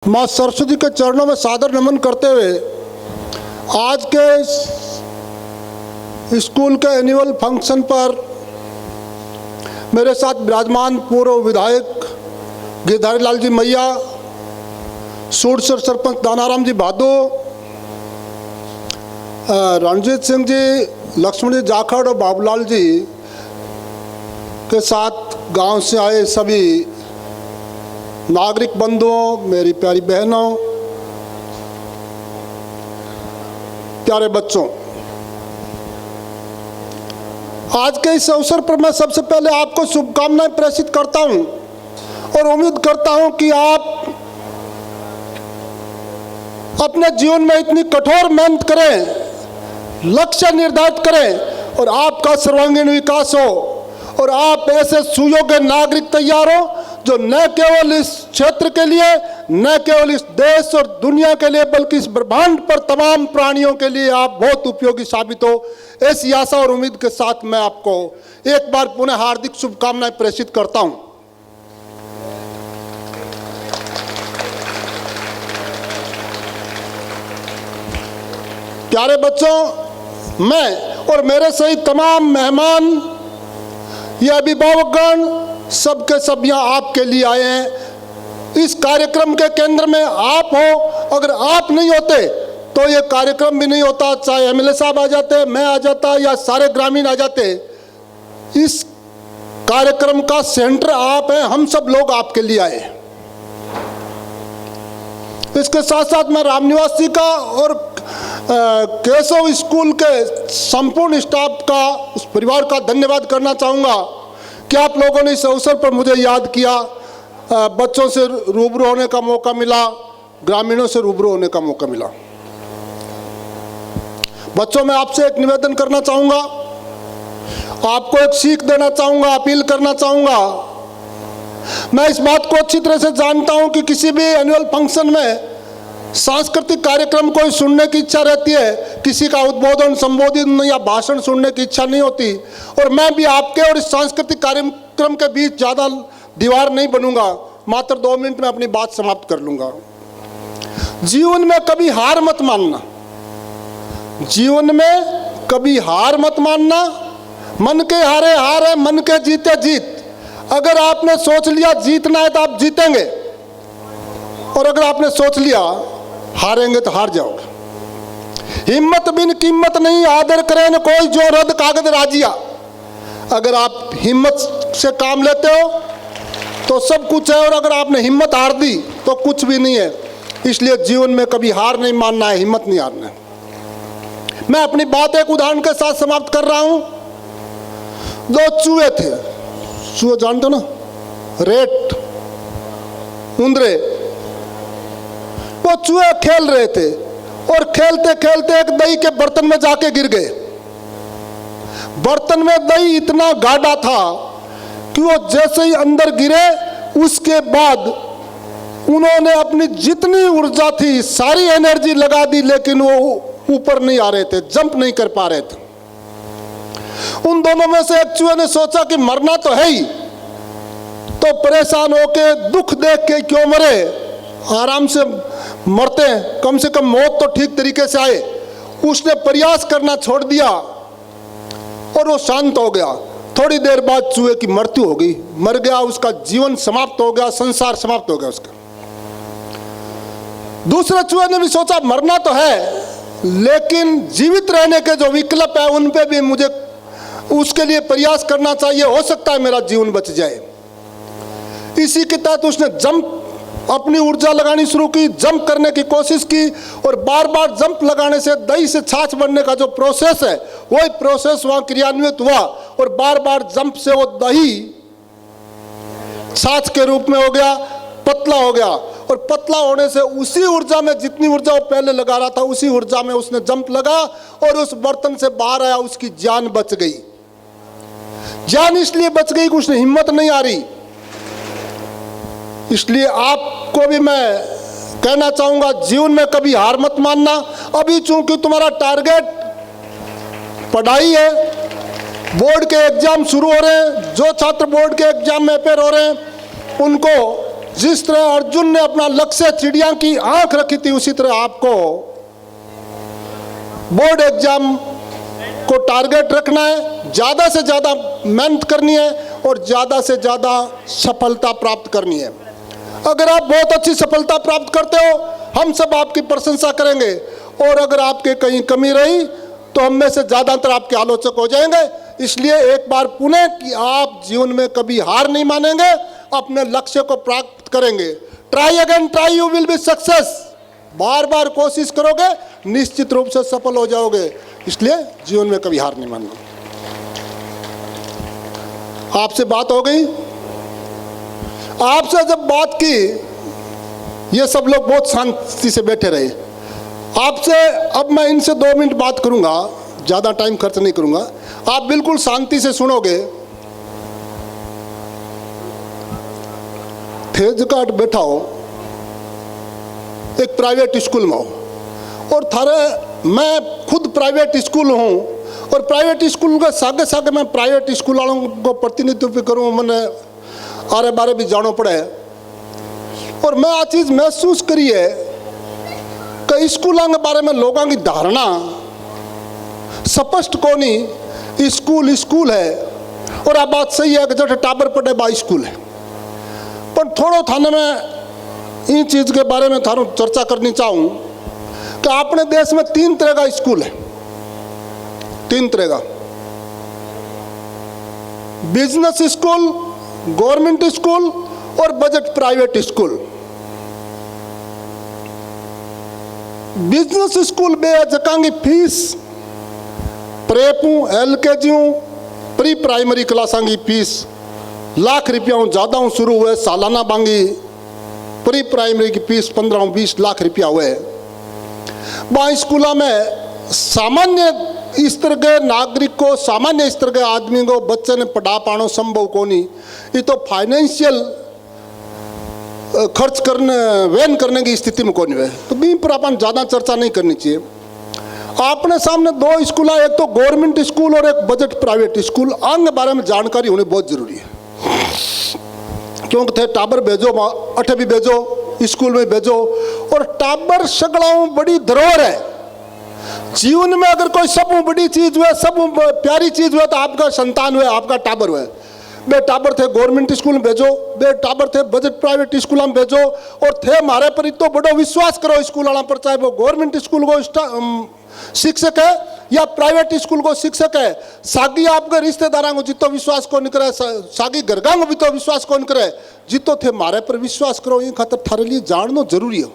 माँ सरस्वती के चरणों में सादर नमन करते हुए आज के स्कूल के एनुअल फंक्शन पर मेरे साथ विराजमान पूर्व विधायक गिरधारी लाल जी मैया, सूरसर सरपंच दानाराम जी भादो, रणजीत सिंह जी, लक्ष्मण जी जाखड़ और बाबूलाल जी के साथ गांव से आए सभी नागरिक बंधुओं, मेरी प्यारी बहनों, प्यारे बच्चों, आज के इस अवसर पर मैं सबसे पहले आपको शुभकामनाएं प्रेषित करता हूं और उम्मीद करता हूं कि आप अपने जीवन में इतनी कठोर मेहनत करें, लक्ष्य निर्धारित करें और आपका सर्वांगीण विकास हो और आप ऐसे सुयोग्य नागरिक तैयार हो जो न केवल इस क्षेत्र के लिए, न केवल इस देश और दुनिया के लिए, बल्कि इस ब्रह्मांड पर तमाम प्राणियों के लिए आप बहुत उपयोगी साबित हो। ऐसी आशा और उम्मीद के साथ मैं आपको एक बार पुनः हार्दिक शुभकामनाएं प्रेषित करता हूं। प्यारे बच्चों, मैं और मेरे सहित तमाम मेहमान, ये अभिभावकगण, सबके सब यहाँ आपके लिए आए हैं। इस कार्यक्रम के केंद्र में आप हो। अगर आप नहीं होते तो ये कार्यक्रम भी नहीं होता, चाहे एमएलए साहब आ जाते, मैं आ जाता या सारे ग्रामीण आ जाते। इस कार्यक्रम का सेंटर आप हैं, हम सब लोग आपके लिए आए। इसके साथ साथ मैं रामनिवास जी का और केशव स्कूल के संपूर्ण स्टाफ का, उस परिवार का धन्यवाद करना चाहूँगा कि आप लोगों ने इस अवसर पर मुझे याद किया, बच्चों से रूबरू होने का मौका मिला, ग्रामीणों से रूबरू होने का मौका मिला। बच्चों, मैं आपसे एक निवेदन करना चाहूँगा, आपको एक सीख देना चाहूँगा, अपील करना चाहूँगा। मैं इस बात को अच्छी तरह से जानता हूँ कि किसी भी एनुअल फंक्शन में सांस्कृतिक कार्यक्रम कोई सुनने की इच्छा रहती है, किसी का उद्बोधन, संबोधन या भाषण सुनने की इच्छा नहीं होती। और मैं भी आपके और इस सांस्कृतिक कार्यक्रम के बीच ज़्यादा दीवार नहीं बनूंगा, मात्र 2 मिनट में अपनी बात समाप्त कर लूंगा। जीवन में कभी हार मत मानना, जीवन में कभी हार मत मानना। मन के हारे हार है, मन के जीते जीत। अगर आपने सोच लिया जीतना है तो आप जीतेंगे, और अगर आपने सोच लिया हारेंगे तो हार जाओगे। हिम्मत बिन कीमत नहीं, आदर करे न कोई जो रद कागज राजिया। अगर आप हिम्मत से काम लेते हो तो सब कुछ है, और अगर आपने हिम्मत हार दी तो कुछ भी नहीं है। इसलिए जीवन में कभी हार नहीं मानना है, हिम्मत नहीं हारना है। मैं अपनी बात एक उदाहरण के साथ समाप्त कर रहा हूं। 2 चूहे थे, चूहे जानते हो ना, रेट, उंदरे। वो चूहे खेल रहे थे और खेलते खेलते एक दही के बर्तन में जाके गिर गए। बर्तन में दही इतना गाढ़ा था कि वो जैसे ही अंदर गिरे, उसके बाद उन्होंने अपनी जितनी ऊर्जा थी, सारी एनर्जी लगा दी, लेकिन वो ऊपर नहीं आ रहे थे, जंप नहीं कर पा रहे थे। उन दोनों में से एक चूहे ने सोचा कि मरना तो है ही, तो परेशान होके, दुख देख के क्यों मरे, आराम से मरते हैं, कम से कम मौत तो ठीक तरीके से आए। उसने प्रयास करना छोड़ दिया और वो शांत हो गया। थोड़ी देर बाद चूहे की मृत्यु हो गई, मर गया, उसका जीवन समाप्त हो गया, संसार समाप्त हो गया उसका। दूसरे चूहे ने भी सोचा मरना तो है, लेकिन जीवित रहने के जो विकल्प है उन पे भी मुझे उसके लिए प्रयास करना चाहिए, हो सकता है मेरा जीवन बच जाए। इसी के तहत उसने जंप, अपनी ऊर्जा लगानी शुरू की, जंप करने की कोशिश की, और बार बार जंप लगाने से दही से छाछ बनने का जो प्रोसेस है, वही प्रोसेस वहां क्रियान्वित हुआ, और बार बार जंप से वो दही छाछ के रूप में हो गया, पतला हो गया। और पतला होने से उसी ऊर्जा में, जितनी ऊर्जा वो पहले लगा रहा था, उसी ऊर्जा में उसने जंप लगा और उस बर्तन से बाहर आया, उसकी जान बच गई। जान इसलिए बच गई कि उसने हिम्मत नहीं आ रही। इसलिए आपको भी मैं कहना चाहूंगा, जीवन में कभी हार मत मानना। अभी चूंकि तुम्हारा टारगेट पढ़ाई है, बोर्ड के एग्जाम शुरू हो रहे हैं, जो छात्र बोर्ड के एग्जाम में अपेयर हो रहे हैं उनको जिस तरह अर्जुन ने अपना लक्ष्य चिड़िया की आंख रखी थी, उसी तरह आपको बोर्ड एग्जाम को टारगेट रखना है, ज्यादा से ज्यादा मेहनत करनी है और ज्यादा से ज्यादा सफलता प्राप्त करनी है। अगर आप बहुत अच्छी सफलता प्राप्त करते हो, हम सब आपकी प्रशंसा करेंगे, और अगर आपके कहीं कमी रही तो हम में से ज्यादातर आपके आलोचक हो जाएंगे। इसलिए एक बार पुनः कि आप जीवन में कभी हार नहीं मानेंगे, अपने लक्ष्य को प्राप्त करेंगे। Try again try, you will be success. बार बार कोशिश करोगे, निश्चित रूप से सफल हो जाओगे। इसलिए जीवन में कभी हार नहीं मानना। आपसे बात हो गई, आपसे जब बात की, ये सब लोग बहुत शांति से बैठे रहे। आपसे अब मैं इनसे 2 मिनट बात करूंगा, ज्यादा टाइम खर्च नहीं करूंगा, आप बिल्कुल शांति से सुनोगे। थेज काट बैठा हो, एक प्राइवेट स्कूल में हो, और थारे मैं खुद प्राइवेट स्कूल हूँ, और प्राइवेट स्कूल के सागे सागे मैं प्राइवेट स्कूल वालों को प्रतिनिधित्व भी करूँ, मैंने आरे बारे भी जानो पड़े। और मैं आ चीज़ महसूस करी है कि स्कूलों के बारे में लोगों की धारणा स्पष्ट को नहीं, स्कूल स्कूल है, और आप बात सही है कि जब टाबर पड़े बा स्कूल है। पर थोड़ा थाने में इन चीज़ के बारे में थारू चर्चा करनी चाहूँ कि अपने देश में 3 तरह का स्कूल है, 3 तरह का। बिजनेस स्कूल, गवर्नमेंट स्कूल और budget private school. Business school बे जकांगी फीस प्रेपू LKG प्री प्राइमरी क्लासां की फीस लाख रुपया ज्यादा शुरू हुए, सालाना बांगी प्री प्राइमरी की फीस 15-20 लाख रुपया हुए। वहाँ स्कूलों में सामान्य स्तर के नागरिक को, सामान्य स्तर के आदमी को, बच्चे ने पढ़ा पाना संभव को नहीं। ये तो फाइनेंशियल खर्च करने वहन करने की स्थिति में कौन है, तो भी पर अपन ज़्यादा चर्चा नहीं करनी चाहिए। आपने सामने 2 स्कूल है, एक तो गवर्नमेंट स्कूल और एक बजट प्राइवेट स्कूल। अंग बारे में जानकारी होनी बहुत जरूरी है, क्योंकि थे टाबर भेजो, अठे भी भेजो, स्कूल में भेजो। और टाबर सगड़ाओं बड़ी धरोहर है जीवन में। अगर कोई सब बड़ी चीज हुए, सब प्यारी चीज हुए, तो आपका संतान हुए, आपका टाबर हुए। बे टाबर थे गवर्नमेंट स्कूल में भेजो, बे टाबर थे बजट प्राइवेट स्कूल में भेजो। और थे मारे पर तो बड़ो विश्वास करो स्कूल वाला पर, चाहे वो गवर्नमेंट स्कूल को शिक्षक है या प्राइवेट स्कूल को शिक्षक है। सागी आपके रिश्तेदारों को जितो विश्वास कौन करे, सागी घरगा को भी तो विश्वास कौन करे, जितो थे मारे पर विश्वास करो। ये खातर थारे लिए जानना जरूरी है।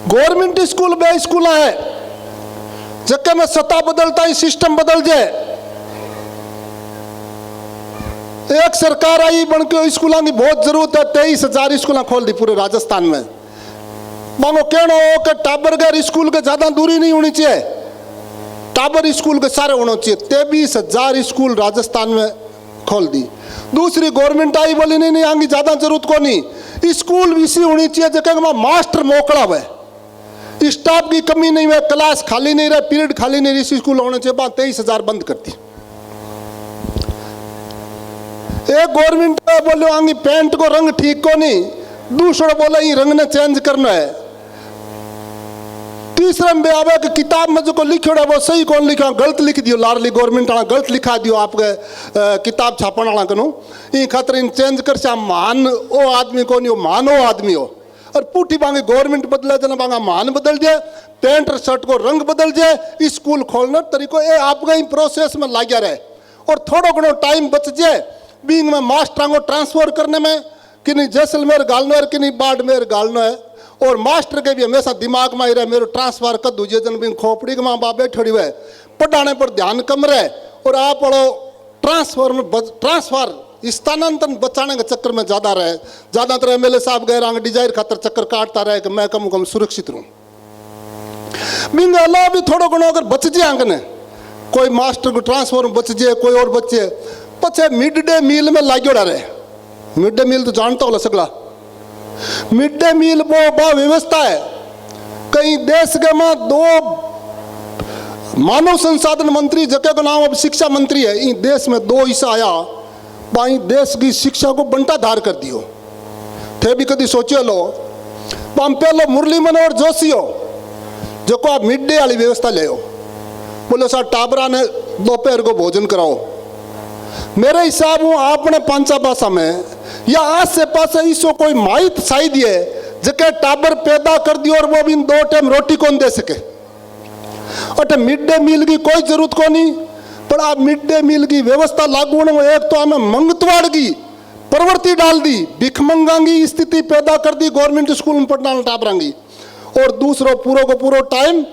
गवर्नमेंट स्कूल बे स्कूल है जबकि में सत्ता बदलता ही सिस्टम बदल जाए। एक सरकार आई बन के स्कूलों की बहुत जरूरत है, 23,000 स्कूल खोल दी पूरे राजस्थान में। मांगो कहना हो कि टाबरगर स्कूल के ज्यादा दूरी नहीं होनी चाहिए, टाबर स्कूल के सारे होना चाहिए। 23,000 स्कूल राजस्थान में खोल दी। दूसरी गवर्नमेंट आई बोली नहीं आगे ज्यादा जरूरत को नहीं, स्कूल इसी होनी चाहिए जगह मास्टर मोकला हुआ, स्टाफ की कमी नहीं है, क्लास खाली नहीं रहे, पीरियड खाली नहीं रही, स्कूल होने चाहिए। 23,000 बंद करती। एक गवर्नमेंट बोलो आगे पेंट को रंग ठीक को नहीं, दूसरा बोला ये रंग ने चेंज करना है। तीसरा में आवे कि किताब में जो को लिखो है वो सही कौन लिखा, गलत लिख दियो। लाडली गवर्नमेंट वाला गलत लिखा दियो आपके किताब छापने वाला कनो, ये खातर इन चेंज कर से मान ओ आदमी को नहीं, मान ओ आदमी हो। और पुठी बांगे गवर्नमेंट बदले जना बांगा मान बदल जाए, पैंट शर्ट को रंग बदल जाए, स्कूल खोलने तरीको ये आपका ही प्रोसेस में लगा रहे। और थोड़ा घणो टाइम बच जाए बींग में मास्टरों को ट्रांसफर करने में, कि नहीं जैसलमेर गालना है कि नहीं बाड़मेर गालना है। और मास्टर के भी हमेशा दिमाग में ही रहे मेरे ट्रांसफर कर दूजे जन भी खोपड़ी के माँ बाप बैठे हुए, पढ़ाने पर ध्यान कम रहे। और आप ट्रांसफर स्थानांतरण बचाने के चक्कर में ज्यादा रहे। ज्यादातर MLA साहब गए रंग डिजायर खातर चक्कर काटता रहे कि मैं कम सुरक्षित रहूं। बिंग अल्लाह भी थोड़ा घणो अगर बच जाए अंगने, कोई मास्टर को ट्रांसफर बच जाए, कोई और बचे, पचे मिड डे मील में लागो रहे। मिड डे मील तो जानता हो सगला, मिड डे मील वो व्यवस्था है। कई देश के में 2 मानव संसाधन मंत्री जगह का नाम अब शिक्षा मंत्री है। इन देश में 2 हिस्सा आया, भाई देश की शिक्षा को बंटा धार कर दियो थे भी कभी सोचियो लो हम पहले मुरली मनोहर जोशी हो जो को आप मिड डे वाली व्यवस्था ले बोलो सर टाबरा ने दोपहर को भोजन कराओ। मेरे हिसाब हूँ आपने पांचा भाषा में या आस पास इसको कोई माहित साई दिए जके टाबर पैदा कर दियो और वो भी 2 टाइम रोटी कौन दे सके। और मिड डे मील की कोई जरूरत को नहीं पर आप मिड डे मील की व्यवस्था लागू होने में एक तो हमें मंगतवाड़ की प्रवृत्ति डाल दी, भिखमंगांगी स्थिति पैदा कर दी गवर्नमेंट स्कूल में पढ़ना टाबरांगी। और दूसरो पूरा को पूरा टाइम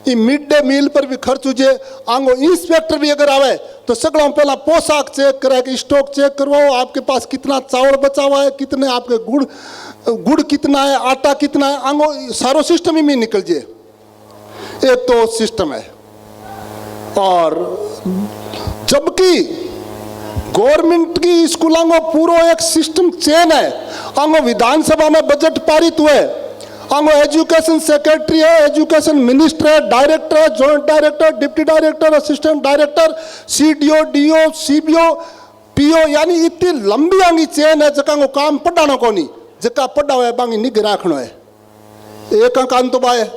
ये मिड डे मील पर भी खर्च हो जाए। आंगो इंस्पेक्टर भी अगर आवे तो सगड़ा पहला पोशाक चेक करे कि स्टॉक चेक करवाओ आपके पास कितना चावल बचा हुआ है, कितने आपके गुड़ कितना है, आटा कितना है, आंगो सारो सिस्टम ही में निकल जाए। एक तो सिस्टम है और जबकि गवर्नमेंट की स्कूलों को पूरा एक सिस्टम चेन है। आंगो विधानसभा में बजट पारित हुए, आंगो एजुकेशन सेक्रेटरी है, एजुकेशन मिनिस्टर है, डायरेक्टर है, joint director, deputy director, assistant director, CDO, DO, CBO, PO, यानी इतनी लंबी आंगी चेन है जका को काम पढ़ाना को नहीं, जका पढ़ा हुआ है बांगी निग रखना है। एक काम तो बाय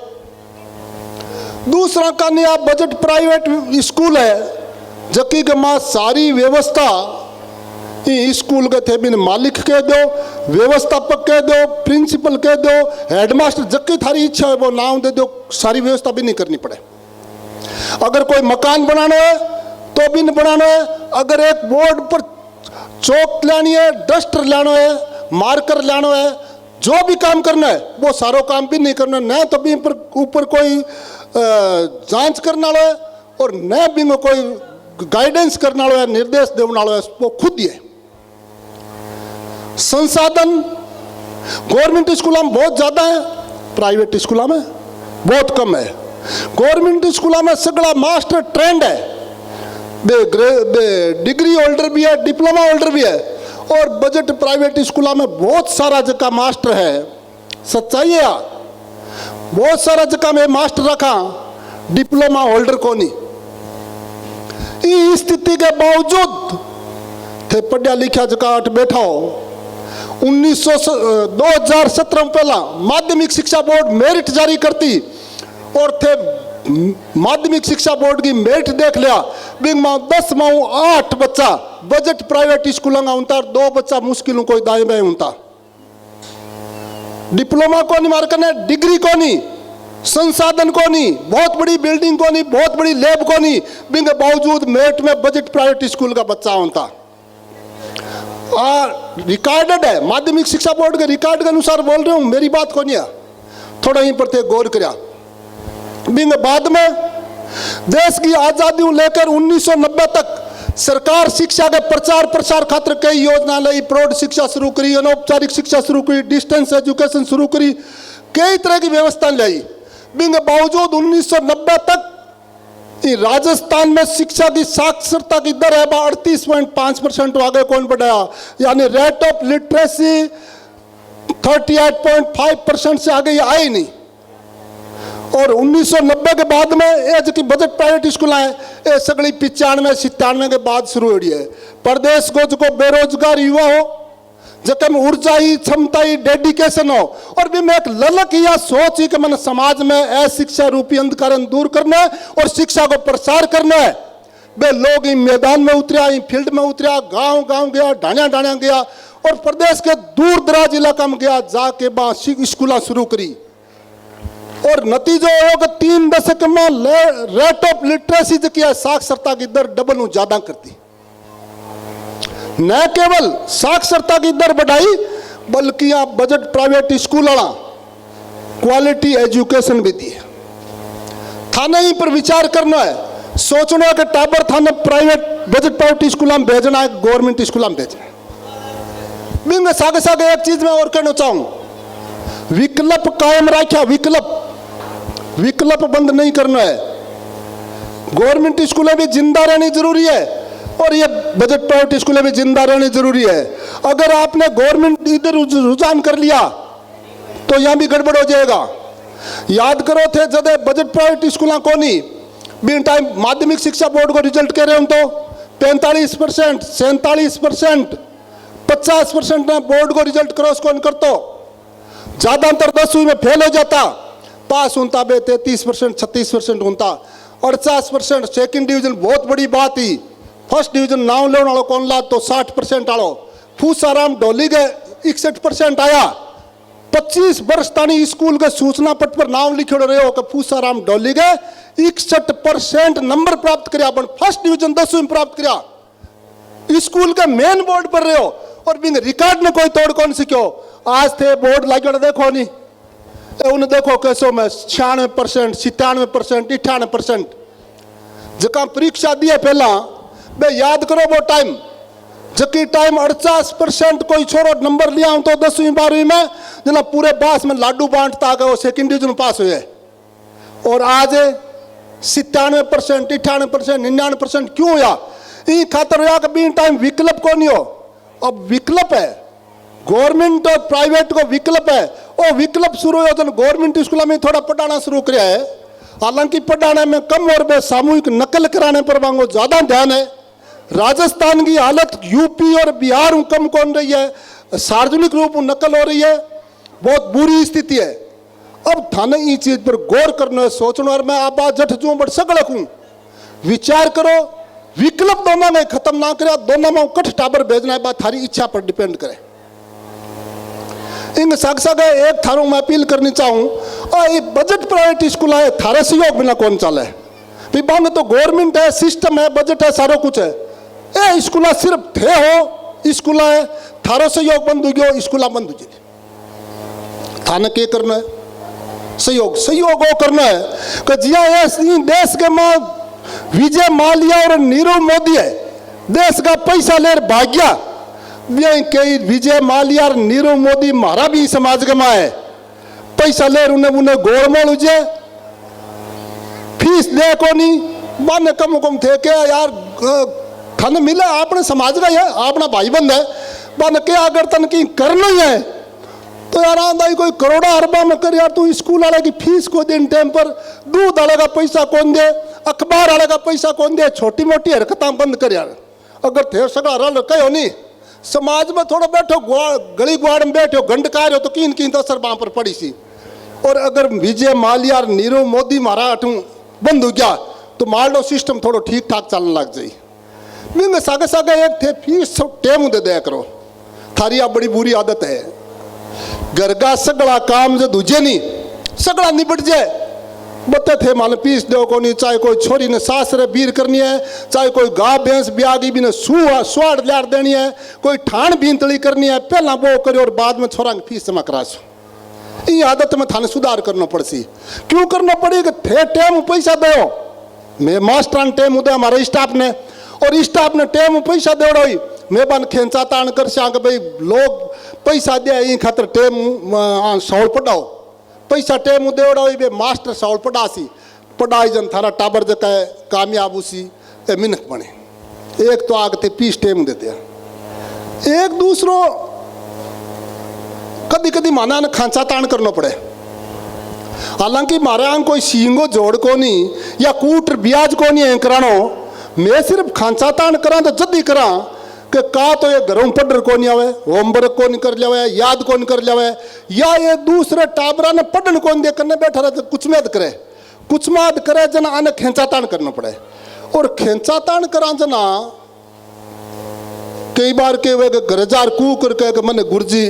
दूसरा का नहीं आप बजट प्राइवेट स्कूल है जबकि के माँ सारी व्यवस्था स्कूल के थे बिन मालिक कह दो, व्यवस्थापक कह दो, प्रिंसिपल कह दो, हेडमास्टर जबकि थारी इच्छा है वो नाम दे दो, सारी व्यवस्था भी नहीं करनी पड़े। अगर कोई मकान बनाना है तो भी नहीं बनाना है, अगर एक बोर्ड पर चौक लानी है, डस्टर लाना है, मार्कर लाना है, जो भी काम करना है वो सारो काम भी नहीं करना, न तो भी ऊपर कोई जांच करने वाला है और न भी में कोई गाइडेंस करने वाला है, निर्देश देने वाला है, वो खुद ही है। संसाधन गवर्नमेंट स्कूलों में बहुत ज्यादा है, प्राइवेट स्कूलों में बहुत कम है। गवर्नमेंट स्कूलों में सगड़ा मास्टर ट्रेंड है, डिग्री होल्डर भी है, डिप्लोमा होल्डर भी है। और बजट प्राइवेट स्कूलों में बहुत सारा जगह मास्टर है, सच्चाई है, बहुत सारा जगह में मास्टर रखा डिप्लोमा होल्डर को नहीं। इस स्थिति के बावजूद थे पढ़ा लिखा जगह बैठा हो 2017 में पहला माध्यमिक शिक्षा बोर्ड मेरिट जारी करती और थे माध्यमिक शिक्षा बोर्ड की मेरिट देख लिया बिंग माँ 10 माँ 8 बच्चा बजट प्राइवेट स्कूलों का उनता 2 बच्चा मुश्किलों कोई दाएं बाएं उनता। डिप्लोमा को नहीं मार करना, डिग्री को नहीं, संसाधन को नहीं, बहुत बड़ी बिल्डिंग को नहीं, बहुत बड़ी लैब को नहीं, बिंग बावजूद मेरिट में बजट प्राइवेट स्कूल का बच्चा उनता। रिकॉर्डेड है, माध्यमिक शिक्षा बोर्ड के रिकॉर्ड के अनुसार बोल रहे हूं, मेरी बात को नहीं है, थोड़ा ही पर थे गौर करा। बिंग बाद में देश की आजादी लेकर 1990 तक सरकार शिक्षा के प्रचार प्रसार खातिर कई योजना लाई, प्रौढ़ शिक्षा शुरू करी, अनौपचारिक शिक्षा शुरू करी, डिस्टेंस एजुकेशन शुरू करी, कई तरह की व्यवस्था लाई। बिंग बावजूद 1990 तक राजस्थान में शिक्षा की साक्षरता की दर है 38.5% आगे कौन बढ़ाया, यानी रेट ऑफ लिटरेसी 38.5% से आगे ये आई नहीं। और 1990 के बाद में ये जो बजट प्राइवेट स्कूल है ये सगड़ी 95-97 के बाद शुरू हो रही है। प्रदेश को जो बेरोजगार युवा हो, जब ऊर्जा ही, क्षमता ही, डेडिकेशन हो और भी मैं एक ललक या सोच ही कि मैंने समाज में अशिक्षा रूपी अंधकार दूर करना है और शिक्षा को प्रसार करना है। वे लोग इन मैदान में उतरिया, इन फील्ड में उतरिया, गांव गांव गया, ढाणिया ढाणिया गया और प्रदेश के दूर दराज इलाका में गया, जाके वहां स्कूल शुरू करी। और नतीजा हो कि 3 दशक में रेट ऑफ लिटरेसी जो किया साक्षरता की दर डबल ज्यादा करती। न केवल साक्षरता की दर बढ़ाई बल्कि आप बजट प्राइवेट स्कूल वाला क्वालिटी एजुकेशन भी दी। थाने ही पर विचार करना है, सोचना है कि टाबर थाने प्राइवेट बजट प्राइवेट स्कूल में भेजना है, गवर्नमेंट स्कूल में भेजना है। मैं सागे सागे एक चीज में और कहना चाहूं, विकल्प कायम रखा, विकल्प बंद नहीं करना है। गवर्नमेंट स्कूलें भी जिंदा रहनी जरूरी है और ये बजट प्राइवेट स्कूलें भी जिंदा रहनी जरूरी है। अगर आपने गवर्नमेंट इधर रुझान कर लिया तो यहां भी गड़बड़ हो जाएगा। याद करो थे जब बजट प्राइवेट स्कूलों को नहीं बिन टाइम माध्यमिक शिक्षा बोर्ड को रिजल्ट कह रहे हम तो 45%, 47%, 50% ना बोर्ड को रिजल्ट क्रॉस कौन करतो, ज्यादातर 10वीं में फेल हो जाता, पास होता बे 33%, 36% होता, 48%। सेकंड डिवीजन बहुत बड़ी बात ही, फर्स्ट डिवीजन नाम लेने वालों कौन ला तो 60% आलो। फूसाराम डोली गए 61% आया। 25 वर्ष तानी स्कूल के सूचना पट पर नाम लिखे रहे हो कि फूसाराम डोली गए 61% नंबर प्राप्त किया, फर्स्ट डिवीजन 10वीं में प्राप्त किया। स्कूल के मेन बोर्ड पर रहे हो और बिंग रिकॉर्ड में कोई तोड़ कौन सी क्यों। आज थे बोर्ड लगे देखो नहीं, उन्हें देखो कैसो में 96%, 97%, 98%। जका परीक्षा दिए पहला बे याद करो वो टाइम, जबकि टाइम 48% कोई छोरो नंबर लिया तो 10वीं 12वीं में जना पूरे बास में लाडू बांटता गए वो सेकंड डिवीजन पास हुए। और आज 97%, 98%, 99% क्यों या ई खातर होया कि बी टाइम विकल्प को नहीं हो। अब विकल्प है, गवर्नमेंट और प्राइवेट को विकल्प है। और विकल्प शुरू हो तो गवर्नमेंट स्कूल में थोड़ा पढ़ाना शुरू किया है, हालांकि पढ़ाने में कम और बे सामूहिक नकल कराने पर वांगो ज्यादा ध्यान है। राजस्थान की हालत यूपी और बिहार में कम कौन रही है, सार्वजनिक रूप में नकल हो रही है, बहुत बुरी स्थिति है। अब थाने ये चीज पर गौर करना है, सोचना। और मैं आप बात जट जू बट सकलक हूं, विचार करो, विकल्प दोनों में खत्म ना करे, दोनों में कठ टाबर भेजना है, बात थारी इच्छा पर डिपेंड करे। इन साग साग एक थारों में अपील करनी चाहूँ, और ये बजट प्राइवेट स्कूल है, थारे सहयोग बिना कौन चले भाई। बांग तो गवर्नमेंट है, सिस्टम है, बजट है, सारा कुछ है। ए स्कूल सिर्फ थे हो स्कूल है, थारो सहयोग बंद हो गयो, स्कूल बंद हो जाए। थाने के करना है सहयोग, सहयोग वो करना है कि जिया देश के मां विजय माल्या और नीरव मोदी है, देश का पैसा ले भाग्या कई विजय माल्या और नीरव मोदी मारा भी समाज के मां है। पैसा ले उन्हें गोलमोल उजे फीस दे को नहीं बाने कम थे क्या यार खाने मिले अपने समाज का है, अपना भाई बंद है, बाने के अगर तन की करना ही है तो यार आंदा कोई करोड़ा अरबा में कर यार। तू स्कूल वाले की फीस को दिन टाइम पर, दूध वाले का पैसा कौन दे, अखबार वाले का पैसा कौन दे, छोटी मोटी हरकतें बंद कर यार। अगर थे सगा रल कहो नहीं, समाज में थोड़ा बैठो, गली गुआड़ में बैठो, गंडकार हो तो किन किन असर वहां पर पड़ी सी। और अगर विजय माल्या और नीरव मोदी मारा अठू बंद हो गया तो मान लो सिस्टम थोड़ा ठीक ठाक चलने लग जाए। मैं सागे सागे एक थे फीस टेम दे दिया करो, थारी आप बड़ी बुरी आदत है। घर का सगड़ा काम जो दूजे नहीं सगड़ा निपट जाए, बता थे मान फीस दो को नहीं, चाहे कोई छोरी ने सास रे बीर करनी है, चाहे कोई गाय भैंस ब्यागी भी ने स्वाड़ लाड़ देनी है, कोई ठाण बीनतली करनी है, पहला वो करो और बाद में छोरा की फीस जमा करा सो। ये आदत में थाने सुधार करना पड़सी। क्यों करना पड़ेगा, थे टाइम पैसा दो, मैं मास्टर टाइम उदय हमारे स्टाफ ने, और स्टाफ ने टाइम पैसा दे रही मैं बन खेचा तान कर कि भाई लोग पैसा दे खातर टाइम सौल पढ़ाओ, पैसा टाइम दे रही मास्टर सौल पढ़ासी पढ़ाई जन थारा टाबर जका कामयाब उसी मिनक बने। एक तो आग थे पीस टाइम देते हैं, एक दूसरों कदी कदी माना ने खांचा तान करना पड़े। हालांकि मारे आंग कोई सींगो जोड़ को नहीं या कूट ब्याज को नहीं करानो, मैं सिर्फ खांचा तान करा तो जल्दी करा कि का तो ये घरों पढ़ को नहीं आवे, होमवर्क को नहीं कर लिया, याद को नहीं कर लिया, या ये दूसरे टाबरा ने पढ़न को नहीं दे करने बैठा रहे तो कुछ माद करे जना आने खेचा तान करना पड़े। और खेचा तान करा जना कई बार के वे गरजार कू करके मैंने गुरुजी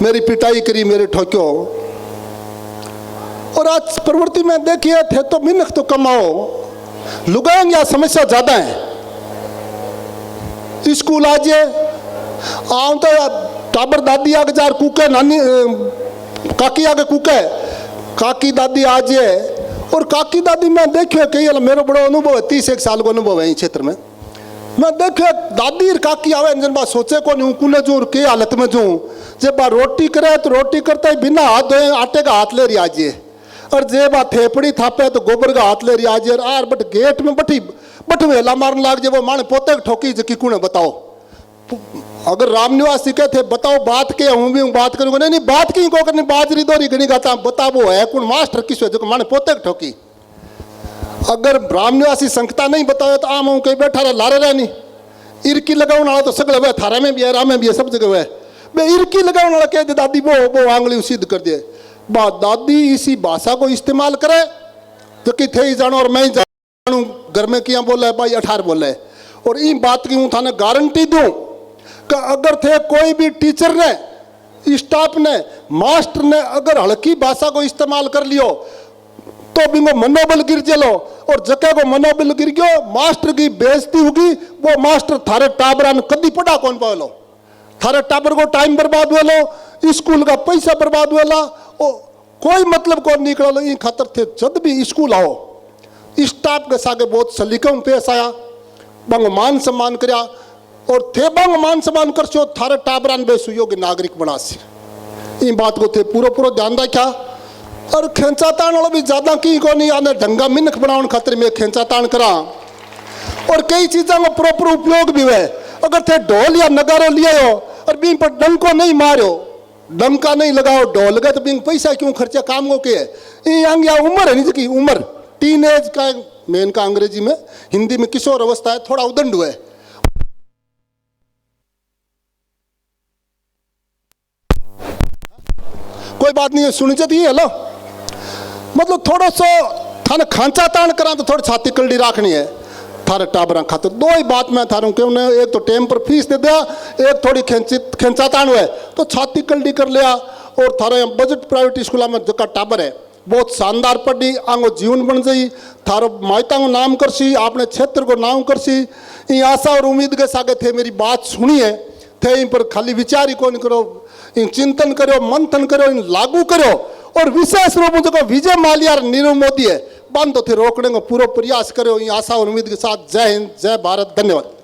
मेरी पिटाई करी, मेरे ठोक्यो। और आज प्रवृत्ति में देखिए थे तो मिनख तो कमाओ, लुगाएंगे या समस्या ज्यादा है। स्कूल आज आऊं तो टाबर दादी आगे जार कूके, नानी काकी आगे कूके, काकी दादी आज और काकी दादी मैं देखियो कई मेरा बड़ा अनुभव है, 31 साल का अनुभव है इस क्षेत्र में। मैं देखियो दादी काकी आवे जन बात सोचे को नहीं कुने जू के हालत में जू, जब बा रोटी करे तो रोटी करता ही बिना हाथ धोए आटे का हाथ ले रही आज, और जे बा थेपड़ी थापे तो गोबर का हाथ ले रही आज। और आर बट गेट में बटी बट वेला मारने लाग जे वो माने पोते ठोकी जे किकुने बताओ। अगर राम निवासी कहते बताओ बात के हूं भी बात करूंगा, नहीं बात की को करनी बाजरी दोरी गणी गाता बताबो है कौन मास्टर किस जो माने पोते ठोकी। अगर ब्राह्मणवासी संख्या नहीं बताओ तो आम कहीं बैठा रहा लारे रहा नहीं इरकी लगाने वाला तो सगल हुआ थारा में भी है राम में भी है सब जगह हुआ है मैं इरकी लगाने वाला कह दे दादी वो आंगली सिद्ध कर दे बात दादी इसी भाषा को इस्तेमाल करे तो कि थे ही जानो और मैं ही जानू घर में किया बोला है भाई 18 बोला है और इन बात की हूँ थाने गारंटी दूँ कि अगर थे कोई भी टीचर ने स्टाफ ने मास्टर ने अगर हल्की भाषा को इस्तेमाल कर लियो तो बिंगो मनोबल गिर चलो और जगह को मनोबल गिर गयो मास्टर की बेइज्जती होगी वो मास्टर थारे टाबरा ने कदी पढ़ा कौन पालो थारे टाबर को टाइम बर्बाद हुए लो स्कूल का पैसा बर्बाद हुए ला कोई मतलब कौन निकला लो इन खातर थे जब भी स्कूल आओ स्टाफ के सागे बहुत सलीकम पेश आया बंग मान सम्मान करया और थे बंग मान सम्मान कर सो थारे टाबरा ने बेसुयोग्य नागरिक बना सी इन बात को थे पूरा ध्यान रखा और खेचा ताण वाला भी ज्यादा की को नहीं आने ढंगा मिनख बनाने खातिर में खेचा ताण करा और कई चीज़ों का प्रॉपर उपयोग भी हुए अगर थे ढोल या नगारो लिया हो और बीन पर डंको नहीं मारो डंका नहीं लगाओ ढोल गए तो बीन पैसा क्यों खर्चा काम को के या उम्र है नहीं की उम्र टीन एज का मेन का अंग्रेजी में हिंदी में किशोर अवस्था है थोड़ा उदंड हुए कोई बात नहीं है सुनी चाहिए हेलो मतलब थोड़ा सा थाने खांचा तान करा तो थोड़ी छाती कलड़ी रखनी है थारे टाबरा खातिर दो ही बात मैं थारू क्यों ने एक तो टेम पर फीस दे दिया एक थोड़ी खेंचा तान हुआ तो छाती कलड़ी कर लिया और थारे बजट प्राइवेट स्कूल में जो टाबर है बहुत शानदार पढ़ी आंगो जीवन बन गई थारो मायता को नाम कर सी आपने क्षेत्र को नाम कर सी इन आशा और उम्मीद के सागे थे मेरी बात सुनी है थे इन पर खाली विचार ही कौन करो इन चिंतन करो मंथन करो इन लागू करो और विशेष रूप में जो विजय माल्या और नीरव मोदी है बंद थे रोकने का पूरा प्रयास करो इन आशा और उम्मीद के साथ जय हिंद जय भारत धन्यवाद।